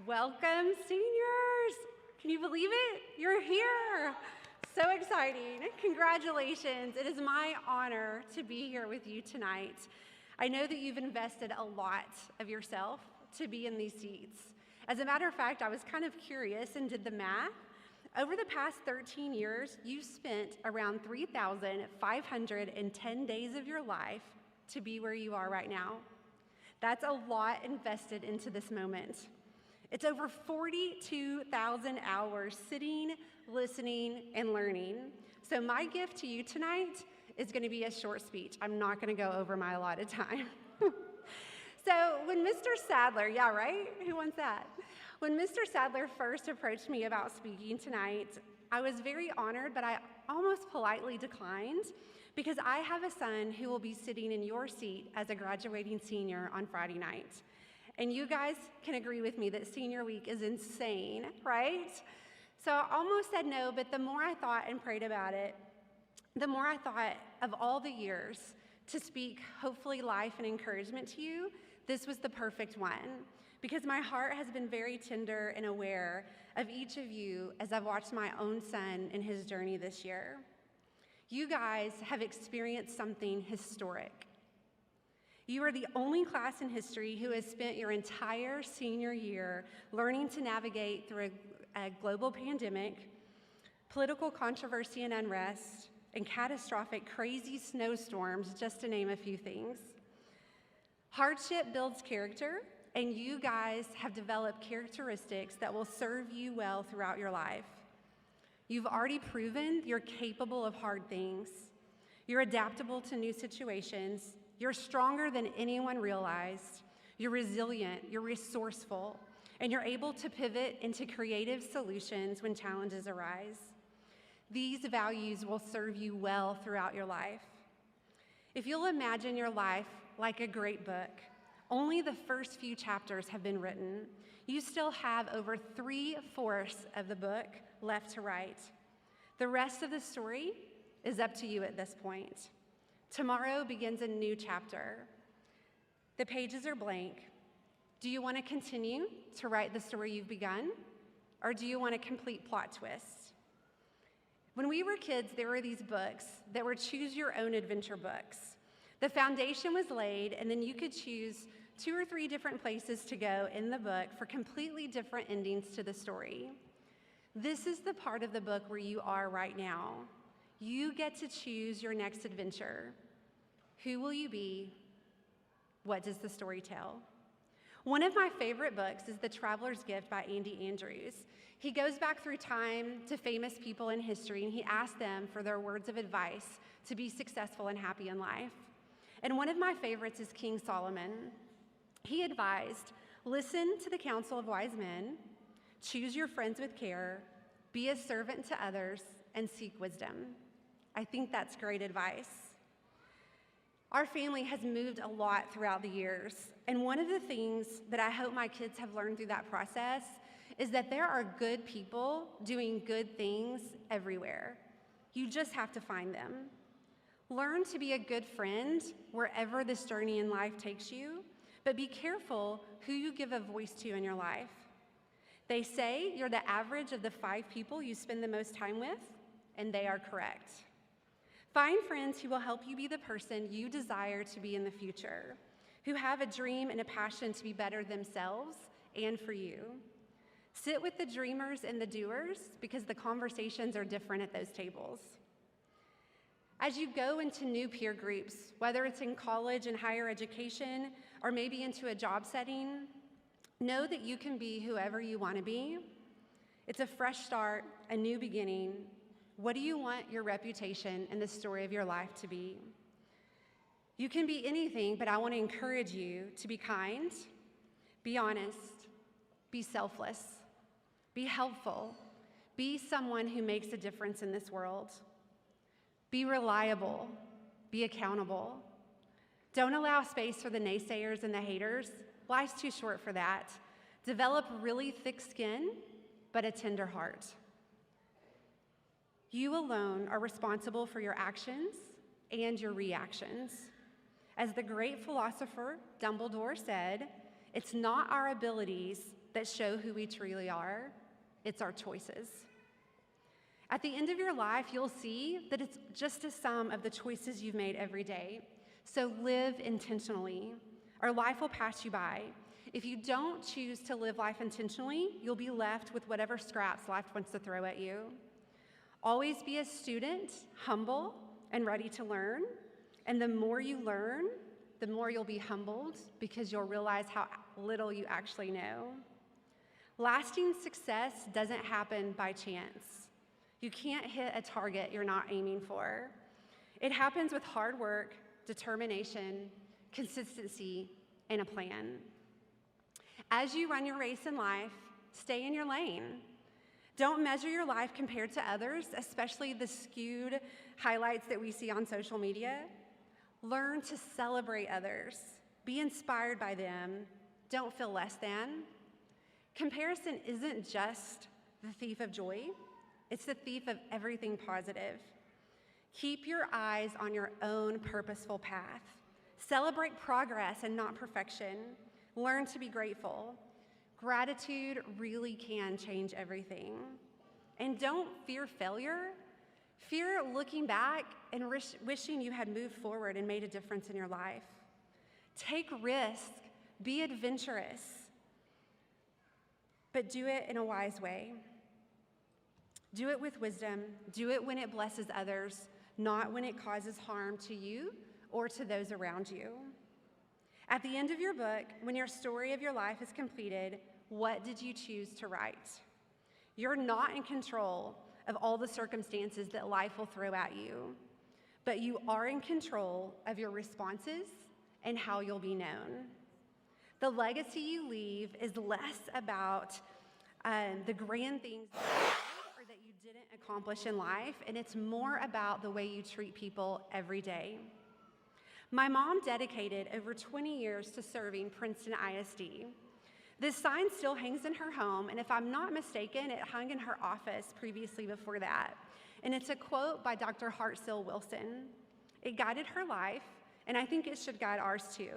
Welcome, seniors. Can you believe it? You're here. So exciting. Congratulations. It is my honor to be here with you tonight. I know that you've invested a lot of yourself to be in these seats. As a matter of fact, I was kind of curious and did the math. Over the past 13 years, you've spent around 3,510 days of your life to be where you are right now. That's a lot invested into this moment. It's over 42,000 hours sitting, listening, and learning. So my gift to you tonight is going to be a short speech. I'm not going to go over my allotted time. So when Mr. Sadler, yeah, right? Who wants that? When Mr. Sadler first approached me about speaking tonight, I was very honored, but I almost politely declined because I have a son who will be sitting in your seat as a graduating senior on Friday night. And you guys can agree with me that senior week is insane, right? So I almost said no, but the more I thought and prayed about it, the more I thought of all the years to speak hopefully life and encouragement to you, this was the perfect one. Because my heart has been very tender and aware of each of you as I've watched my own son in his journey this year. You guys have experienced something historic. You are the only class in history who has spent your entire senior year learning to navigate through a global pandemic, political controversy and unrest, and catastrophic crazy snowstorms, just to name a few things. Hardship builds character, and you guys have developed characteristics that will serve you well throughout your life. You've already proven you're capable of hard things. You're adaptable to new situations. You're stronger than anyone realized. You're resilient, you're resourceful, and you're able to pivot into creative solutions when challenges arise. These values will serve you well throughout your life. If you'll imagine your life like a great book, only the first few chapters have been written. You still have over 3/4 of the book left to write. The rest of the story is up to you at this point. Tomorrow begins a new chapter. The pages are blank. Do you want to continue to write the story you've begun, or do you want a complete plot twist? When we were kids, there were these books that were choose your own adventure books. The foundation was laid, and then you could choose 2 or 3 different places to go in the book for completely different endings to the story. This is the part of the book where you are right now. You get to choose your next adventure. Who will you be? What does the story tell? One of my favorite books is The Traveler's Gift by Andy Andrews. He goes back through time to famous people in history, and he asks them for their words of advice to be successful and happy in life. And one of my favorites is King Solomon. He advised, listen to the counsel of wise men, choose your friends with care, be a servant to others, and seek wisdom. I think that's great advice. Our family has moved a lot throughout the years, and one of the things that I hope my kids have learned through that process is that there are good people doing good things everywhere. You just have to find them. Learn to be a good friend wherever this journey in life takes you, but be careful who you give a voice to in your life. They say you're the average of the 5 people you spend the most time with, and they are correct. Find friends who will help you be the person you desire to be in the future, who have a dream and a passion to be better themselves and for you. Sit with the dreamers and the doers because the conversations are different at those tables. As you go into new peer groups, whether it's in college and higher education or maybe into a job setting, know that you can be whoever you want to be. It's a fresh start, a new beginning. What do you want your reputation and the story of your life to be? You can be anything, but I want to encourage you to be kind, be honest, be selfless, be helpful, be someone who makes a difference in this world. Be reliable, be accountable. Don't allow space for the naysayers and the haters. Life's too short for that. Develop really thick skin, but a tender heart. You alone are responsible for your actions and your reactions. As the great philosopher Dumbledore said, It's not our abilities that show who we truly are, it's our choices. At the end of your life, you'll see that it's just a sum of the choices you've made every day. So live intentionally, or life will pass you by. If you don't choose to live life intentionally, you'll be left with whatever scraps life wants to throw at you. Always be a student, humble, and ready to learn. And the more you learn, the more you'll be humbled because you'll realize how little you actually know. Lasting success doesn't happen by chance. You can't hit a target you're not aiming for. It happens with hard work, determination, consistency, and a plan. As you run your race in life, stay in your lane. Don't measure your life compared to others, especially the skewed highlights that we see on social media. Learn to celebrate others. Be inspired by them. Don't feel less than. Comparison isn't just the thief of joy. It's the thief of everything positive. Keep your eyes on your own purposeful path. Celebrate progress and not perfection. Learn to be grateful. Gratitude really can change everything. And don't fear failure. Fear looking back and wishing you had moved forward and made a difference in your life. Take risk. Be adventurous. But do it in a wise way. Do it with wisdom. Do it when it blesses others, not when it causes harm to you or to those around you. At the end of your book, when your story of your life is completed, what did you choose to write? You're not in control of all the circumstances that life will throw at you, but you are in control of your responses and how you'll be known. The legacy you leave is less about the grand things or that you didn't accomplish in life, and it's more about the way you treat people every day. My mom dedicated over 20 years to serving Princeton ISD. This sign still hangs in her home, and if I'm not mistaken, it hung in her office previously before that. And it's a quote by Dr. Hartzell Wilson. It guided her life, and I think it should guide ours too.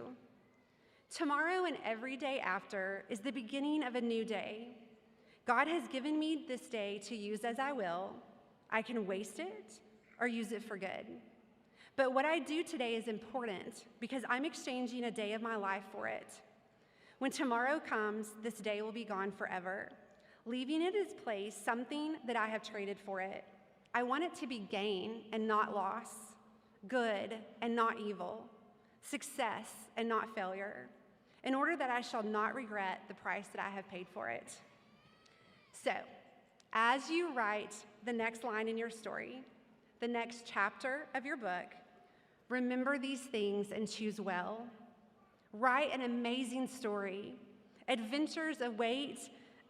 Tomorrow and every day after is the beginning of a new day. God has given me this day to use as I will. I can waste it or use it for good. But what I do today is important because I'm exchanging a day of my life for it. When tomorrow comes, this day will be gone forever, leaving in its place something that I have traded for it. I want it to be gain and not loss, good and not evil, success and not failure, in order that I shall not regret the price that I have paid for it. So, as you write the next line in your story, the next chapter of your book, remember these things and choose well. Write an amazing story. Adventures await,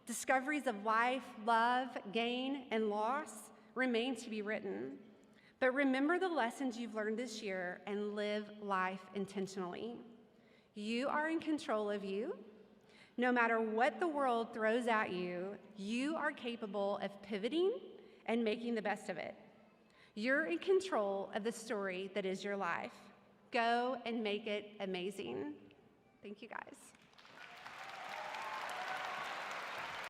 discoveries of life, love, gain, and loss remain to be written. But remember the lessons you've learned this year and live life intentionally. You are in control of you. No matter what the world throws at you, you are capable of pivoting and making the best of it. You're in control of the story that is your life. Go and make it amazing. Thank you, guys.